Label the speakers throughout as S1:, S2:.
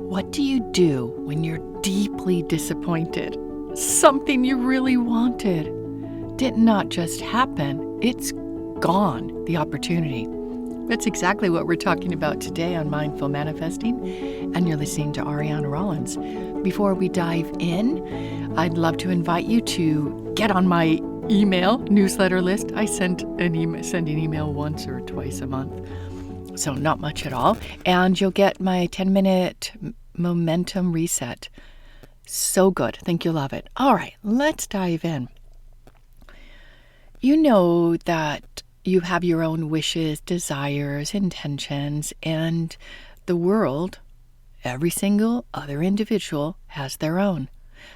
S1: What do you do when you're deeply disappointed? Something you really wanted did not just happen, it's gone, the opportunity. That's exactly what we're talking about today on Mindful Manifesting, and you're listening to Ariana Rollins. Before we dive in, I'd love to invite you to get on my email newsletter list. I send an email once or twice a month, so not much at all. And you'll get my 10-minute momentum reset. So good. Think you'll love it. All right, let's dive in. You know that you have your own wishes, desires, intentions, and the world, every single other individual has their own.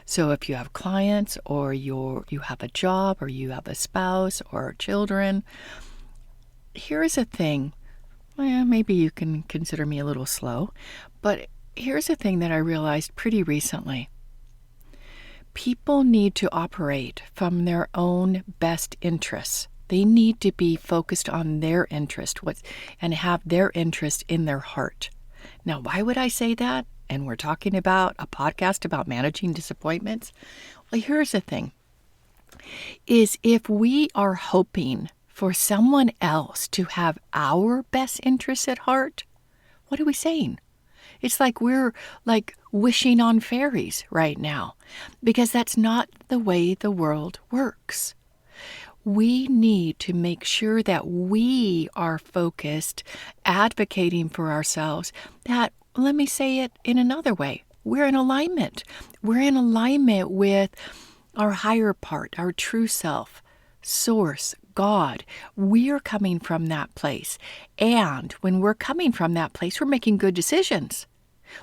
S1: So if you have clients or you have a job or you have a spouse or children, here's a thing. Well, maybe you can consider me a little slow, but here's a thing that I realized pretty recently. People need to operate from their own best interests. They need to be focused on their interest and have their interest in their heart. Now, why would I say that? And we're talking about a podcast about managing disappointments. Well, here's the thing, is if we are hoping for someone else to have our best interests at heart, what are we saying? It's like we're wishing on fairies right now, because that's not the way the world works. We need to make sure that we are focused, advocating for ourselves, that, let me say it in another way, we're in alignment. We're in alignment with our higher part, our true self, source, God. We're coming from that place. And when we're coming from that place, we're making good decisions.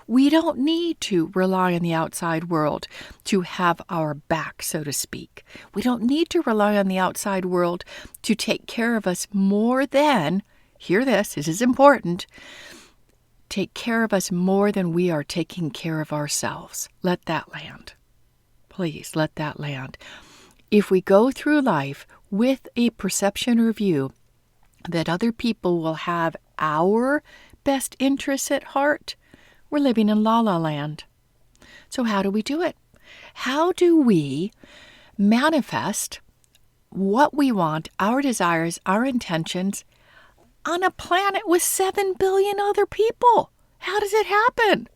S1: We don't need to rely on the outside world to have our back, so to speak. We don't need to rely on the outside world to take care of us more than, hear this is important, take care of us more than we are taking care of ourselves. Let that land. Please let that land. If we go through life with a perception or view that other people will have our best interests at heart, we're living in la-la land. So how do we do it? How do we manifest what we want, our desires, our intentions, on a planet with 7 billion other people? How does it happen?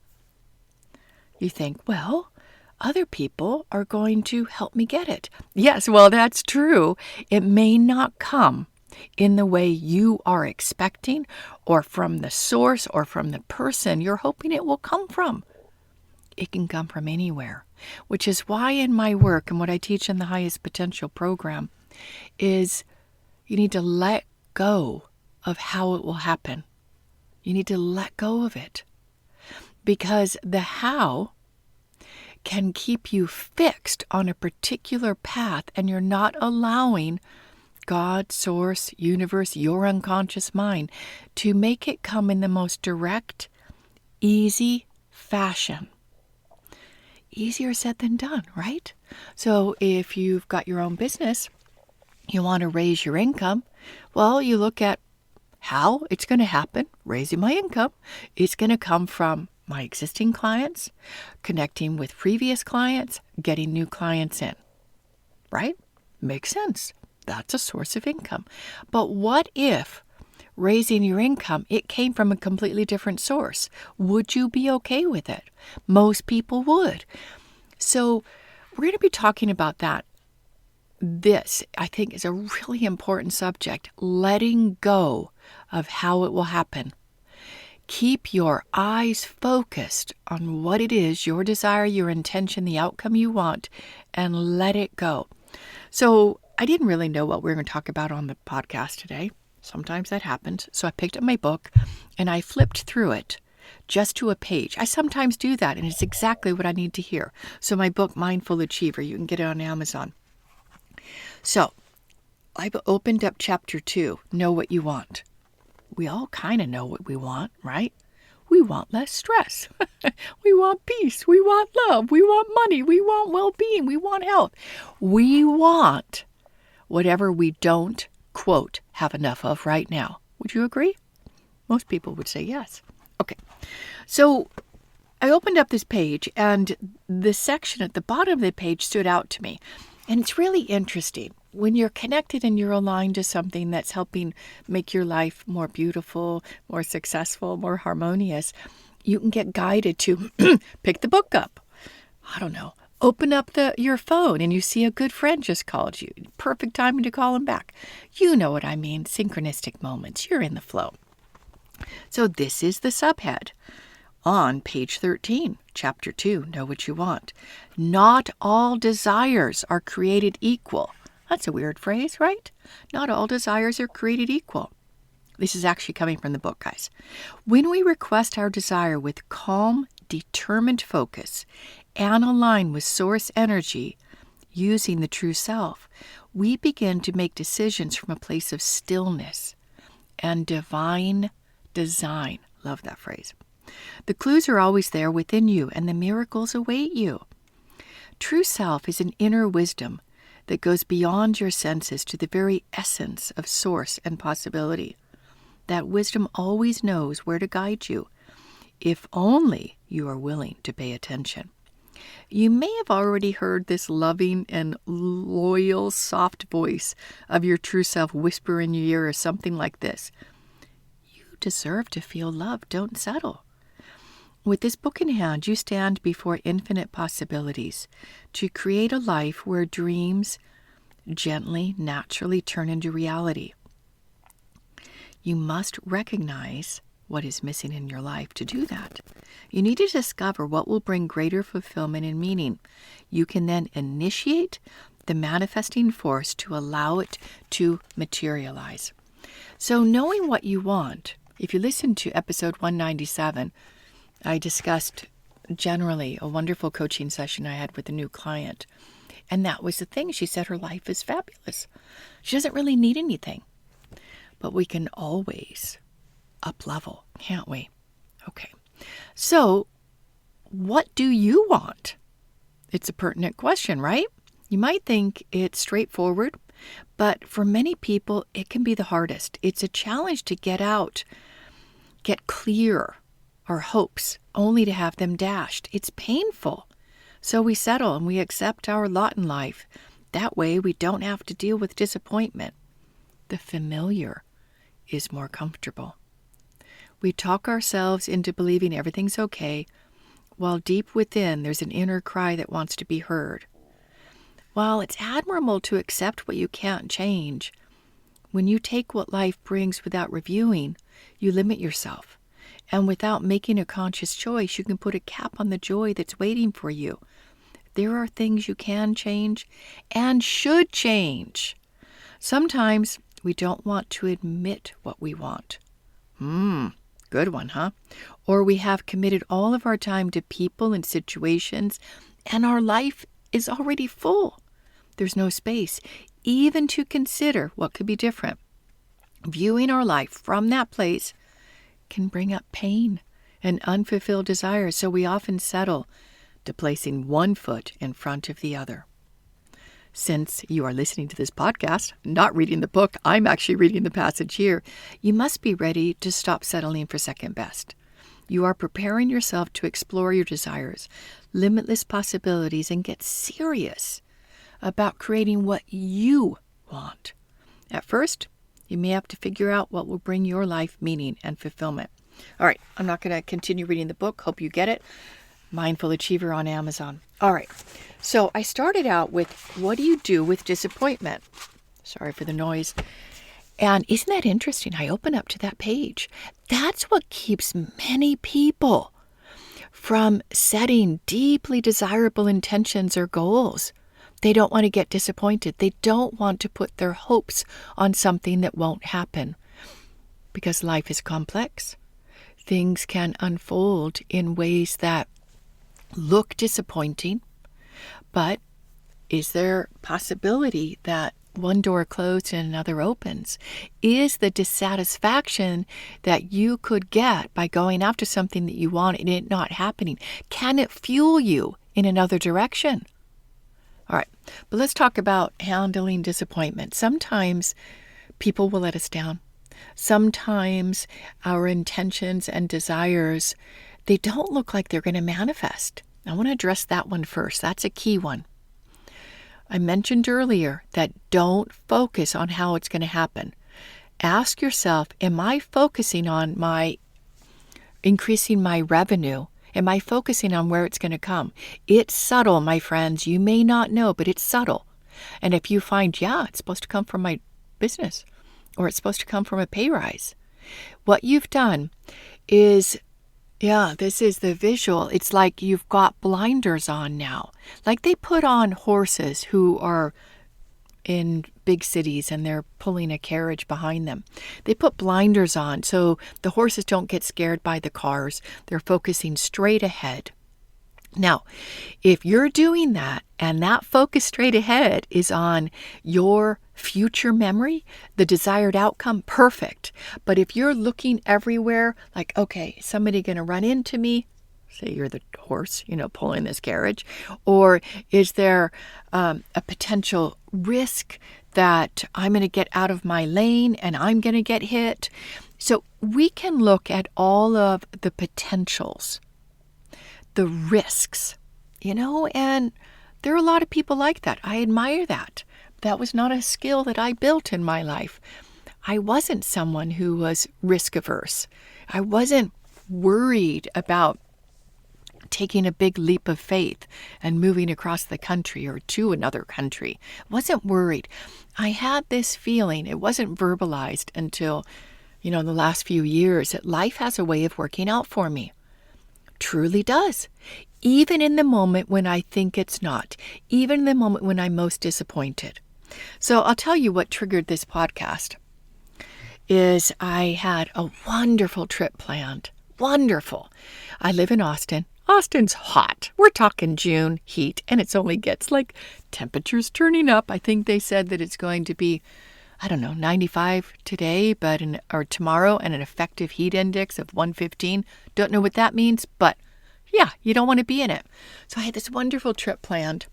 S1: You think, well, other people are going to help me get it. Yes, well, that's true. It may not come in the way you are expecting, or from the source, or from the person you're hoping it will come from. It can come from anywhere, which is why in my work and what I teach in the Highest Potential program is you need to let go of how it will happen. You need to let go of it, because the how can keep you fixed on a particular path, and you're not allowing God, source, universe, your unconscious mind to make it come in the most direct, easy fashion. Easier said than done, right? So if you've got your own business, you want to raise your income, well, you look at how it's going to happen. Raising my income, it's going to come from my existing clients, connecting with previous clients, getting new clients in, right? Makes sense. That's a source of income. But what if raising your income, it came from a completely different source? Would you be okay with it? Most people would. So we're going to be talking about that. This, I think, is a really important subject, letting go of how it will happen. Keep your eyes focused on what it is, your desire, your intention, the outcome you want, and let it go. So I didn't really know what we were going to talk about on the podcast today. Sometimes that happens. So I picked up my book and I flipped through it just to a page. I sometimes do that, and it's exactly what I need to hear. So my book, Mindful Achiever, you can get it on Amazon. So I've opened up chapter 2, Know What You Want. We all kind of know what we want, right? We want less stress. We want peace. We want love. We want money. We want well-being. We want health. We want whatever we don't, quote, have enough of right now. Would you agree? Most people would say yes. Okay, so I opened up this page, and the section at the bottom of the page stood out to me. And it's really interesting. When you're connected and you're aligned to something that's helping make your life more beautiful, more successful, more harmonious, you can get guided to pick the book up. I don't know. Open up your phone and you see a good friend just called you. Perfect timing to call him back. You know what I mean. Synchronistic moments. You're in the flow. So this is the subhead. On page 13, chapter 2, Know What You Want. Not all desires are created equal. That's a weird phrase, right? Not all desires are created equal. This is actually coming from the book, guys. When we request our desire with calm, determined focus and align with source energy using the true self, we begin to make decisions from a place of stillness and divine design. Love that phrase. The clues are always there within you, and the miracles await you. True self is an inner wisdom that goes beyond your senses to the very essence of source and possibility. That wisdom always knows where to guide you, if only you are willing to pay attention. You may have already heard this loving and loyal, soft voice of your true self whisper in your ear or something like this. You deserve to feel love. Don't settle. With this book in hand, you stand before infinite possibilities to create a life where dreams gently, naturally turn into reality. You must recognize what is missing in your life to do that. You need to discover what will bring greater fulfillment and meaning. You can then initiate the manifesting force to allow it to materialize. So knowing what you want, if you listen to episode 197, I discussed generally a wonderful coaching session I had with a new client. And that was the thing. She said her life is fabulous. She doesn't really need anything. But we can always up-level, can't we? Okay. So what do you want? It's a pertinent question, right? You might think it's straightforward, but for many people, it can be the hardest. It's a challenge to get clear our hopes, only to have them dashed. It's painful. So we settle and we accept our lot in life. That way we don't have to deal with disappointment. The familiar is more comfortable. We talk ourselves into believing everything's okay, while deep within there's an inner cry that wants to be heard. While it's admirable to accept what you can't change, when you take what life brings without reviewing, you limit yourself. And without making a conscious choice, you can put a cap on the joy that's waiting for you. There are things you can change and should change. Sometimes we don't want to admit what we want. Good one, huh? Or we have committed all of our time to people and situations, and our life is already full. There's no space, even to consider what could be different. Viewing our life from that place can bring up pain and unfulfilled desires, so we often settle to placing one foot in front of the other. Since you are listening to this podcast, not reading the book, I'm actually reading the passage here, you must be ready to stop settling for second best. You are preparing yourself to explore your desires, limitless possibilities, and get serious about creating what you want. At first, you may have to figure out what will bring your life meaning and fulfillment. All right, I'm not going to continue reading the book. Hope you get it. Mindful Achiever on Amazon. All right, so I started out with, what do you do with disappointment? Sorry for the noise. And isn't that interesting? I open up to that page. That's what keeps many people from setting deeply desirable intentions or goals. They don't want to get disappointed. They don't want to put their hopes on something that won't happen. Because life is complex. Things can unfold in ways that look disappointing, but is there possibility that one door closed and another opens? Is the dissatisfaction that you could get by going after something that you want and it not happening, can it fuel you in another direction? All right, but let's talk about handling disappointment. Sometimes people will let us down. sometimes our intentions and desires, they don't look like they're going to manifest. I want to address that one first. That's a key one. I mentioned earlier that don't focus on how it's going to happen. Ask yourself, am I focusing on increasing my revenue? Am I focusing on where it's going to come? It's subtle, my friends. You may not know, but it's subtle. And if you find, it's supposed to come from my business, or it's supposed to come from a pay rise, what you've done is, this is the visual. It's like you've got blinders on now. Like they put on horses who are in big cities and they're pulling a carriage behind them. They put blinders on so the horses don't get scared by the cars. They're focusing straight ahead. Now, if you're doing that and that focus straight ahead is on your future memory, the desired outcome, perfect. But if you're looking everywhere, like, okay, is somebody going to run into me? Say you're the horse, pulling this carriage. Or is there a potential risk that I'm going to get out of my lane and I'm going to get hit? So we can look at all of the potentials, the risks, and there are a lot of people like that. I admire that. That was not a skill that I built in my life. I wasn't someone who was risk averse. I wasn't worried about taking a big leap of faith and moving across the country or to another country. Wasn't worried. I had this feeling, it wasn't verbalized until, the last few years, that life has a way of working out for me. Truly does. Even in the moment when I think it's not. Even in the moment when I'm most disappointed. So I'll tell you what triggered this podcast is I had a wonderful trip planned. Wonderful. I live in Austin. Austin's hot. We're talking June heat, and it only gets temperatures turning up. I think they said that it's going to be, 95 today, or tomorrow, and an effective heat index of 115. Don't know what that means, but you don't want to be in it. So I had this wonderful trip planned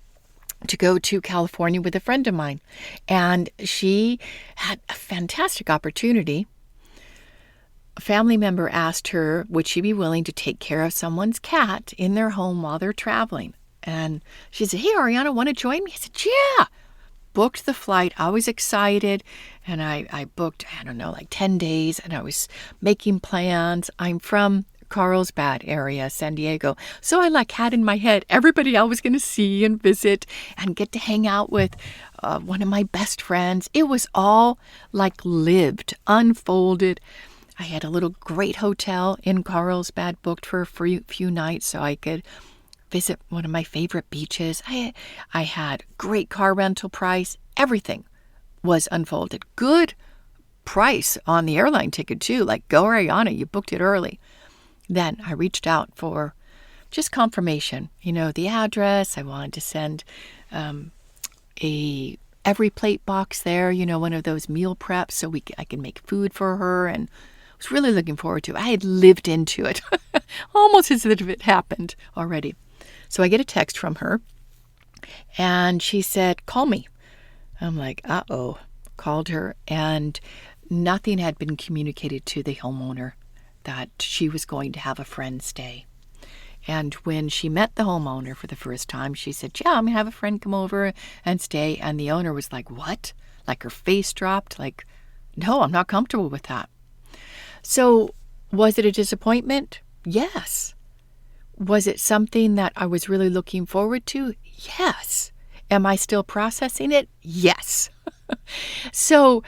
S1: to go to California with a friend of mine, and she had a fantastic opportunity. A family member asked her, would she be willing to take care of someone's cat in their home while they're traveling? And she said, hey, Ariana, want to join me? I said, yeah. Booked the flight. I was excited. And I booked, 10 days. And I was making plans. I'm from Carlsbad area, San Diego. So I had in my head everybody I was going to see and visit and get to hang out with one of my best friends. It was all lived, unfolded. I had a little great hotel in Carlsbad booked for a few nights so I could visit one of my favorite beaches. I had great car rental price. Everything was unfolded. Good price on the airline ticket too. Go Ariana, you booked it early. Then I reached out for just confirmation. The address. I wanted to send a every plate box there. One of those meal preps so I can make food for her, and was really looking forward to it. I had lived into it, almost as if it happened already. So I get a text from her, and she said, call me. I'm like, uh-oh. Called her, and nothing had been communicated to the homeowner that she was going to have a friend stay. And when she met the homeowner for the first time, she said, yeah, I'm going to have a friend come over and stay. And the owner was like, what? Her face dropped, no, I'm not comfortable with that. So was it a disappointment? Yes. Was it something that I was really looking forward to? Yes. Am I still processing it? Yes. So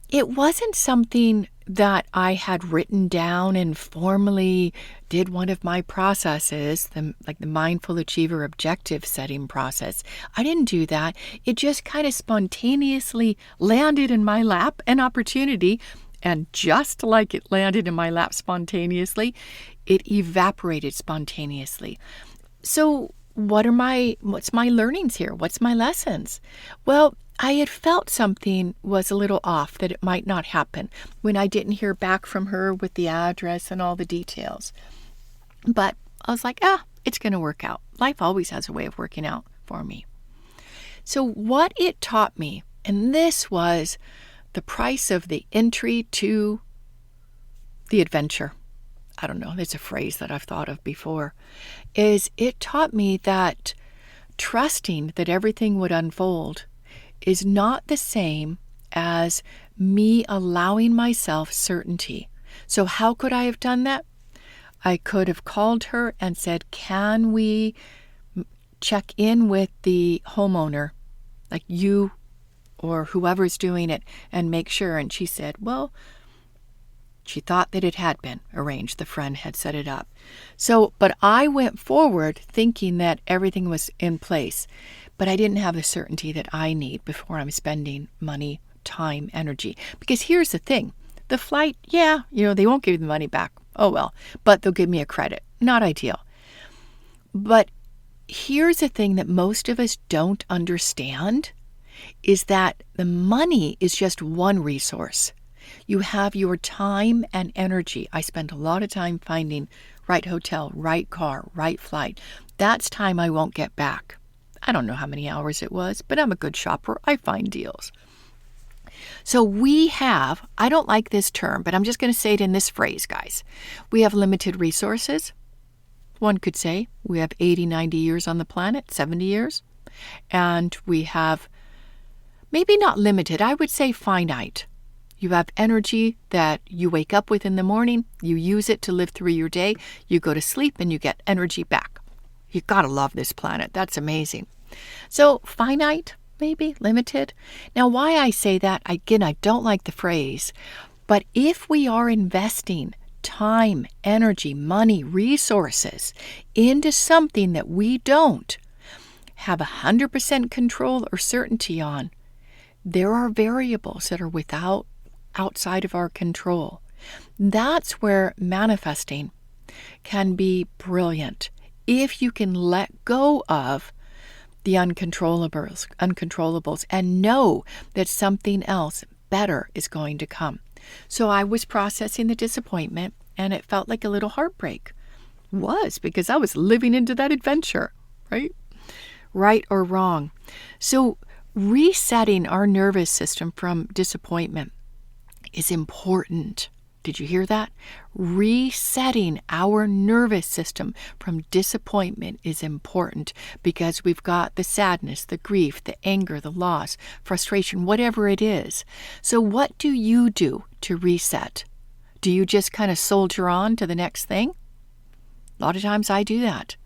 S1: it wasn't something that I had written down and formally did one of my processes, the mindful achiever objective setting process. I didn't do that. It just kind of spontaneously landed in my lap, an opportunity. And just like it landed in my lap spontaneously, it evaporated spontaneously. So what's my learnings here? What's my lessons? Well, I had felt something was a little off, that it might not happen when I didn't hear back from her with the address and all the details. But I was like, it's going to work out. Life always has a way of working out for me. So what it taught me, and this was the price of the entry to the adventure, I don't know, it's a phrase that I've thought of before, is it taught me that trusting that everything would unfold is not the same as me allowing myself certainty. So how could I have done that? I could have called her and said, can we check in with the homeowner, like you or whoever's doing it, and make sure? And she said, well, she thought that it had been arranged. The friend had set it up. But I went forward thinking that everything was in place, but I didn't have the certainty that I need before I'm spending money, time, energy. Because here's the thing. The flight, they won't give you the money back. Oh, well, but they'll give me a credit. Not ideal. But here's the thing that most of us don't understand is that the money is just one resource. You have your time and energy. I spend a lot of time finding right hotel, right car, right flight. That's time I won't get back. I don't know how many hours it was, but I'm a good shopper. I find deals. So we have, I don't like this term, but I'm just going to say it in this phrase, guys. We have limited resources. One could say we have 80, 90 years on the planet, 70 years. And we have, maybe not limited, I would say finite. You have energy that you wake up with in the morning, you use it to live through your day, you go to sleep and you get energy back. You gotta love this planet. That's amazing. So finite, maybe limited. Now why I say that, again, I don't like the phrase, but if we are investing time, energy, money, resources into something that we don't have 100% control or certainty on, there are variables that are outside of our control. That's where manifesting can be brilliant if you can let go of the uncontrollables and know that something else better is going to come. So I was processing the disappointment and it felt like a little heartbreak. It was, because I was living into that adventure, right? Right or wrong. So resetting our nervous system from disappointment is important. Did you hear that? Resetting our nervous system from disappointment is important because we've got the sadness, the grief, the anger, the loss, frustration, whatever it is. So what do you do to reset? Do you just kind of soldier on to the next thing? A lot of times I do that.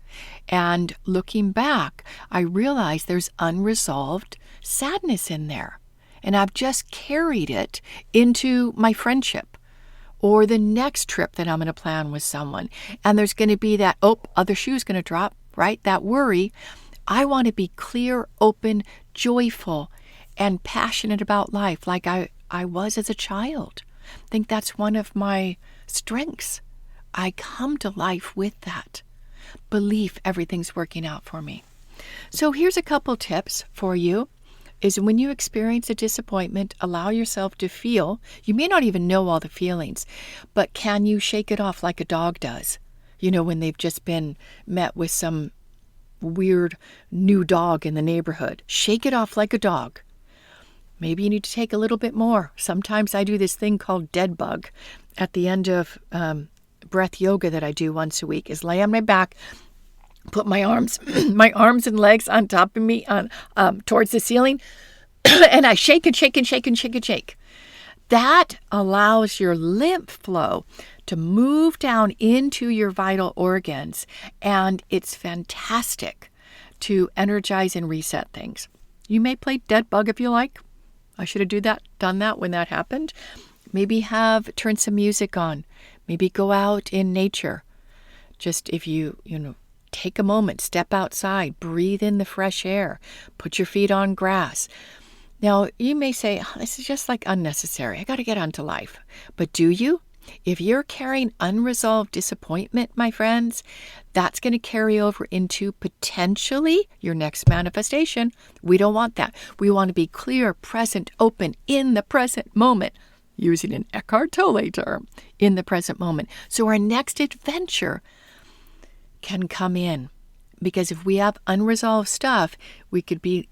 S1: And looking back, I realize there's unresolved sadness in there. And I've just carried it into my friendship or the next trip that I'm going to plan with someone. And there's going to be that, other shoe's going to drop, right? That worry. I want to be clear, open, joyful, and passionate about life like I was as a child. I think that's one of my strengths. I come to life with that belief everything's working out for me. So here's a couple tips for you. Is when you experience a disappointment, allow yourself to feel. You may not even know all the feelings, but can you shake it off like a dog does? You know, when they've just been met with some weird new dog in the neighborhood. Shake it off like a dog. Maybe you need to take a little bit more. Sometimes I do this thing called dead bug at the end of breath yoga that I do once a week, is lay on my back, put my arms and legs on top of me towards the ceiling, and I shake and shake and shake and shake and shake. That allows your lymph flow to move down into your vital organs, and it's fantastic to energize and reset things. You may play dead bug if you like. I should have done that when that happened. Maybe turn some music on. Maybe go out in nature. Just if you take a moment, step outside, breathe in the fresh air, put your feet on grass. Now, you may say, this is just like unnecessary. I got to get on to life. But do you? If you're carrying unresolved disappointment, my friends, that's going to carry over into potentially your next manifestation. We don't want that. We want to be clear, present, open, in the present moment, using an Eckhart Tolle term, in the present moment. So our next adventure can come in. Because if we have unresolved stuff, we could be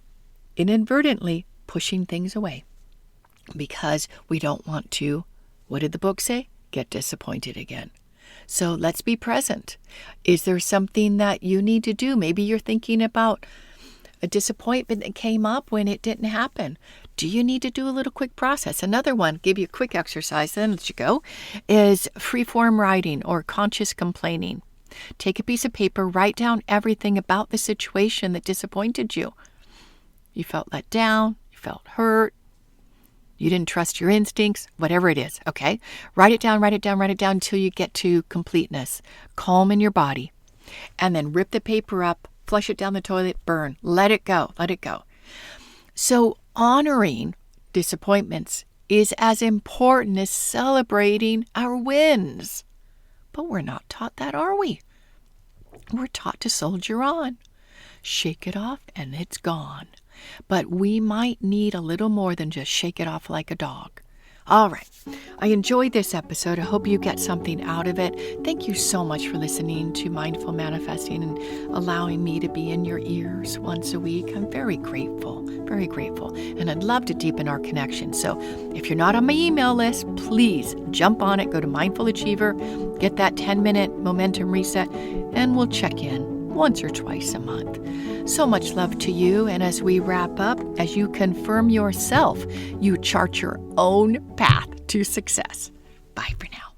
S1: inadvertently pushing things away because we don't want to, what did the book say? get disappointed again. So let's be present. Is there something that you need to do? Maybe you're thinking about a disappointment that came up when it didn't happen. Do you need to do a little quick process? Another one, give you a quick exercise, then let you go, is free-form writing or conscious complaining. Take a piece of paper, write down everything about the situation that disappointed you. You felt let down, you felt hurt, you didn't trust your instincts, whatever it is, okay? Write it down until you get to completeness. Calm in your body. And then rip the paper up, flush it down the toilet, burn. Let it go. So honoring disappointments is as important as celebrating our wins. But we're not taught that, are we? We're taught to soldier on. Shake it off and it's gone. But we might need a little more than just shake it off like a dog. All right. I enjoyed this episode. I hope you get something out of it. Thank you so much for listening to Mindful Manifesting and allowing me to be in your ears once a week. I'm very grateful, and I'd love to deepen our connection. So if you're not on my email list, please jump on it. Go to Mindful Achiever, get that 10-minute momentum reset, and we'll check in once or twice a month. So much love to you. And as we wrap up, as you confirm yourself, you chart your own path to success. Bye for now.